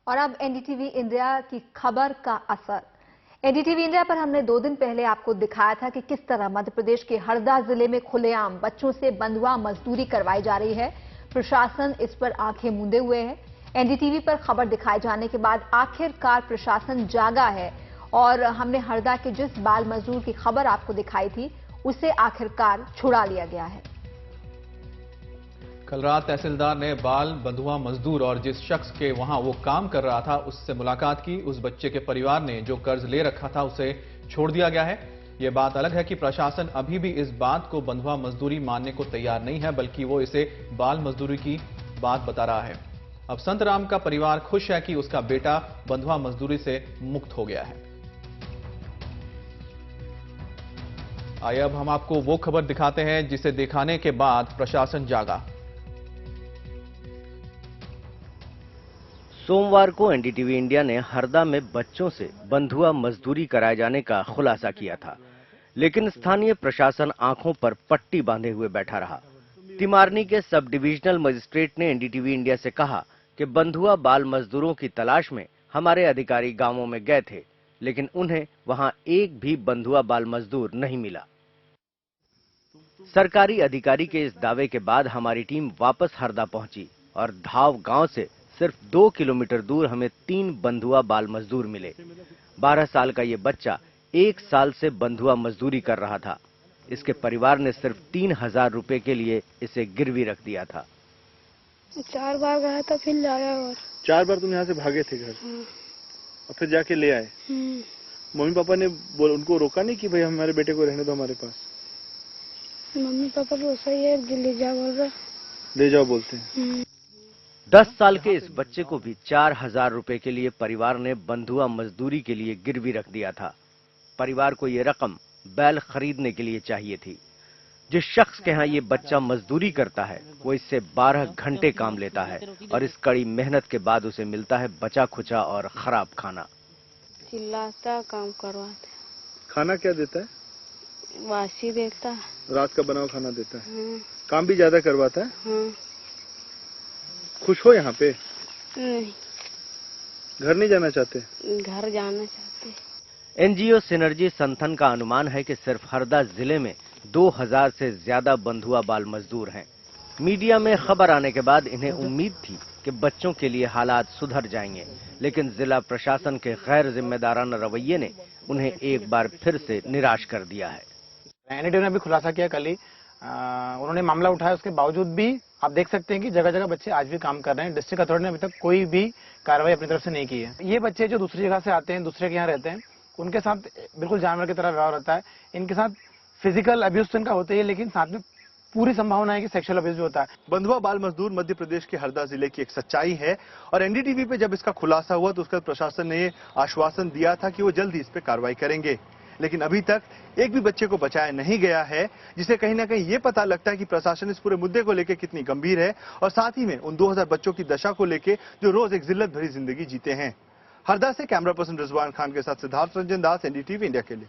और अब NDTV India की खबर का असर। एनडीटीवी इंडिया पर हमने 2 दिन पहले आपको दिखाया था कि किस तरह मध्य प्रदेश के हरदा जिले में खुलेआम बच्चों से बंधुआ मजदूरी करवाई जा रही है। प्रशासन इस पर आंखें मूंदे हुए है। एनडीटीवी पर खबर दिखाए जाने के बाद आखिरकार प्रशासन जागा है और हमने हरदा के जिस बाल मजदूर की खबर आपको दिखाई थी उसे आखिरकार छुड़ा लिया गया है। कल रात तहसीलदार ने बाल बंधुआ मजदूर और जिस शख्स के वहां वो काम कर रहा था उससे मुलाकात की। उस बच्चे के परिवार ने जो कर्ज ले रखा था उसे छोड़ दिया गया है। ये बात अलग है कि प्रशासन अभी भी इस बात को बंधुआ मजदूरी मानने को तैयार नहीं है, बल्कि वो इसे बाल मजदूरी की बात बता रहा है। अब संतराम का परिवार खुश है कि उसका बेटा बंधुआ मजदूरी से मुक्त हो गया है। आइए अब हम आपको वो खबर दिखाते हैं जिसे दिखाने के बाद प्रशासन जागा। सोमवार को एनडीटीवी इंडिया ने हरदा में बच्चों से बंधुआ मजदूरी कराए जाने का खुलासा किया था, लेकिन स्थानीय प्रशासन आंखों पर पट्टी बांधे हुए बैठा रहा। तिमारनी के सब डिविजनल मजिस्ट्रेट ने एनडीटीवी इंडिया से कहा कि बंधुआ बाल मजदूरों की तलाश में हमारे अधिकारी गांवों में गए थे, लेकिन उन्हें वहां एक भी बंधुआ बाल मजदूर नहीं मिला। सरकारी अधिकारी के इस दावे के बाद हमारी टीम वापस हरदा पहुंची और धाव गांव से सिर्फ 2 किलोमीटर दूर हमें 3 बंधुआ बाल मजदूर मिले। 12 साल का ये बच्चा 1 साल से बंधुआ मजदूरी कर रहा था। इसके परिवार ने सिर्फ 3000 रुपए के लिए इसे गिरवी रख दिया था। 4 बार गया था, फिर लाया। और 4 बार तुम यहाँ से भागे थे घर? और फिर जाके ले आए? मम्मी पापा ने उनको रोका नहीं कि भाई हमारे बेटे को रहने दो हमारे पास? मम्मी पापा तो सही है, ले जाओ बोल रहा। ले जाओ बोलते हैं। 10 साल के इस बच्चे को भी 4000 रुपए के लिए परिवार ने बंधुआ मजदूरी के लिए गिरवी रख दिया था। परिवार को ये रकम बैल खरीदने के लिए चाहिए थी। जिस शख्स के यहाँ ये बच्चा मजदूरी करता है वो इससे 12 घंटे काम लेता है और इस कड़ी मेहनत के बाद उसे मिलता है बचा खुचा और खराब खाना। चिल्लाता, काम करवाता। खाना क्या देता है? वासी देता है, रात का बना हुआ खाना देता है। काम भी ज्यादा करवाता है। खुश हो यहाँ पे? नहीं। घर नहीं जाना चाहते? घर जाना चाहते। एनजीओ सिनर्जी संगठन का अनुमान है कि सिर्फ हरदा जिले में 2000 से ज्यादा बंधुआ बाल मजदूर हैं। मीडिया में खबर आने के बाद इन्हें उम्मीद थी कि बच्चों के लिए हालात सुधर जाएंगे, लेकिन जिला प्रशासन के गैर जिम्मेदाराना रवैये ने उन्हें एक बार फिर से निराश कर दिया है। एनडीटीवी ने भी खुलासा किया कल ही, उन्होंने मामला उठाया। उसके बावजूद भी आप देख सकते हैं कि जगह जगह बच्चे आज भी काम कर रहे हैं। डिस्ट्रिक्ट अथॉरिटी ने अभी तक कोई भी कार्रवाई अपनी तरफ से नहीं की है। ये बच्चे जो दूसरी जगह से आते हैं, दूसरे के यहाँ रहते हैं, उनके साथ बिल्कुल जानवर की तरह व्यवहार होता है। इनके साथ फिजिकल अब्यूज तो इनका होता ही है, लेकिन साथ में पूरी संभावना है कि सेक्सुअल अब्यूज भी होता है। बंधुआ बाल मजदूर मध्य प्रदेश के हरदा जिले की एक सच्चाई है और एनडीटीवी पे जब इसका खुलासा हुआ तो उसका प्रशासन ने ये आश्वासन दिया था कि वो जल्द ही इस पे कार्रवाई करेंगे, लेकिन अभी तक एक भी बच्चे को बचाया नहीं गया है, जिसे कहीं ना कहीं ये पता लगता है कि प्रशासन इस पूरे मुद्दे को लेकर कितनी गंभीर है और साथ ही में उन 2000 बच्चों की दशा को लेकर जो रोज एक जिल्लत भरी जिंदगी जीते हैं। हरदा से कैमरा पर्सन रिजवान खान के साथ सिद्धार्थ रंजन दास, एनडीटीवी इंडिया के लिए।